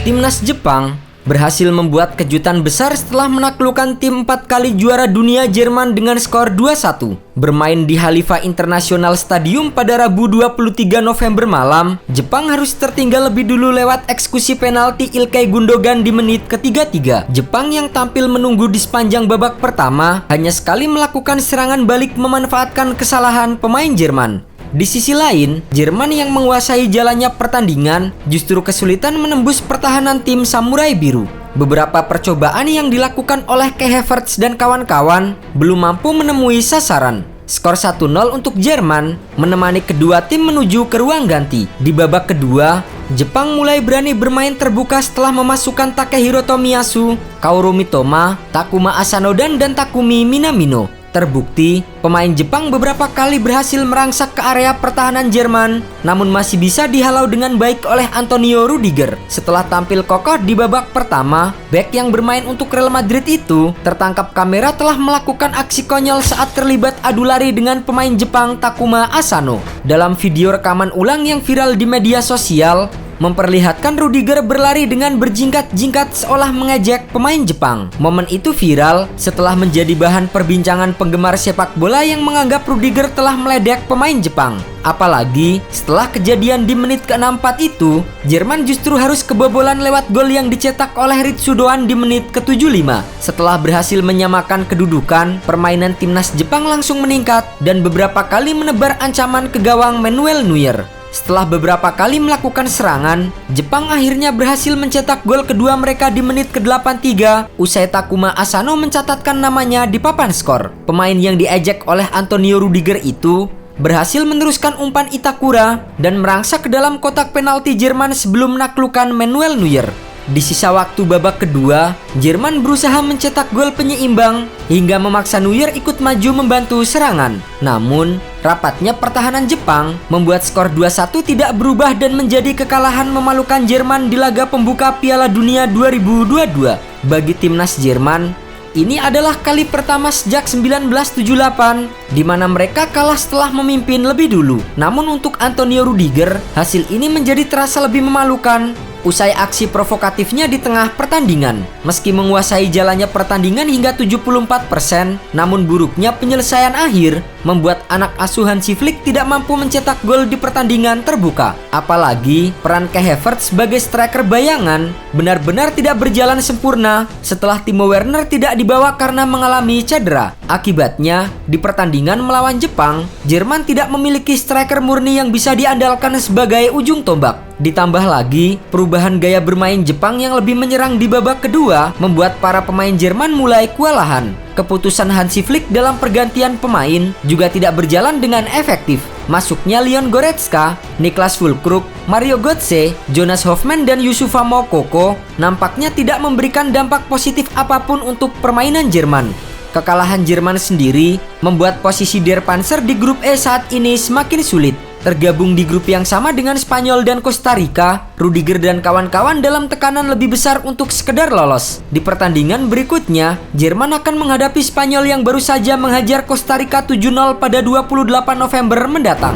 Timnas Jepang berhasil membuat kejutan besar setelah menaklukkan tim 4 kali juara dunia Jerman dengan skor 2-1. Bermain di Halifa International Stadium pada Rabu 23 November malam, Jepang harus tertinggal lebih dulu lewat eksekusi penalti Ilkay Gundogan di menit ke-33. Jepang yang tampil menunggu di sepanjang babak pertama hanya sekali melakukan serangan balik memanfaatkan kesalahan pemain Jerman. Di sisi lain, Jerman yang menguasai jalannya pertandingan justru kesulitan menembus pertahanan tim Samurai Biru. Beberapa percobaan yang dilakukan oleh Kai Havertz dan kawan-kawan belum mampu menemui sasaran. Skor 1-0 untuk Jerman menemani kedua tim menuju ke ruang ganti. Di babak kedua, Jepang mulai berani bermain terbuka setelah memasukkan Takehiro Tomiyasu, Kaoru Mitoma, Takuma Asano dan Takumi Minamino. Terbukti, pemain Jepang beberapa kali berhasil merangsak ke area pertahanan Jerman, namun masih bisa dihalau dengan baik oleh Antonio Rudiger. Setelah tampil kokoh di babak pertama, bek yang bermain untuk Real Madrid itu tertangkap kamera telah melakukan aksi konyol saat terlibat adu lari dengan pemain Jepang Takuma Asano. Dalam video rekaman ulang yang viral di media sosial, memperlihatkan Rudiger berlari dengan berjingkat-jingkat seolah mengejek pemain Jepang. Momen itu viral setelah menjadi bahan perbincangan penggemar sepak bola yang menganggap Rudiger telah meledek pemain Jepang. Apalagi setelah kejadian di menit ke-64 itu, Jerman justru harus kebobolan lewat gol yang dicetak oleh Ritsu Doan di menit ke-75. Setelah berhasil menyamakan kedudukan, permainan timnas Jepang langsung meningkat dan beberapa kali menebar ancaman ke gawang Manuel Neuer. Setelah beberapa kali melakukan serangan, Jepang akhirnya berhasil mencetak gol kedua mereka di menit ke-83 usai Takuma Asano mencatatkan namanya di papan skor. Pemain yang diejek oleh Antonio Rudiger itu berhasil meneruskan umpan Itakura dan merangsak ke dalam kotak penalti Jerman sebelum menaklukkan Manuel Neuer. Di sisa waktu babak kedua, Jerman berusaha mencetak gol penyeimbang hingga memaksa Neuer ikut maju membantu serangan. Namun, rapatnya pertahanan Jepang membuat skor 2-1 tidak berubah dan menjadi kekalahan memalukan Jerman di laga pembuka Piala Dunia 2022. Bagi timnas Jerman, ini adalah kali pertama sejak 1978 di mana mereka kalah setelah memimpin lebih dulu. Namun untuk Antonio Rudiger, hasil ini menjadi terasa lebih memalukan usai aksi provokatifnya di tengah pertandingan. Meski menguasai jalannya pertandingan hingga 74%, namun buruknya penyelesaian akhir membuat anak asuhan si Flick tidak mampu mencetak gol di pertandingan terbuka. Apalagi peran Kai Havertz sebagai striker bayangan benar-benar tidak berjalan sempurna setelah Timo Werner tidak dibawa karena mengalami cedera. Akibatnya, di pertandingan melawan Jepang, Jerman tidak memiliki striker murni yang bisa diandalkan sebagai ujung tombak. Ditambah lagi, perubahan gaya bermain Jepang yang lebih menyerang di babak kedua membuat para pemain Jerman mulai kewalahan. Keputusan Hansi Flick dalam pergantian pemain juga tidak berjalan dengan efektif. Masuknya Leon Goretzka, Niklas Füllkrug, Mario Götze, Jonas Hofmann dan Youssoufa Moukoko nampaknya tidak memberikan dampak positif apapun untuk permainan Jerman. Kekalahan Jerman sendiri membuat posisi Der Panzer di grup E saat ini semakin sulit. Tergabung di grup yang sama dengan Spanyol dan Costa Rica, Rudiger dan kawan-kawan dalam tekanan lebih besar untuk sekedar lolos. Di pertandingan berikutnya, Jerman akan menghadapi Spanyol yang baru saja menghajar Costa Rica 7-0 pada 28 November mendatang.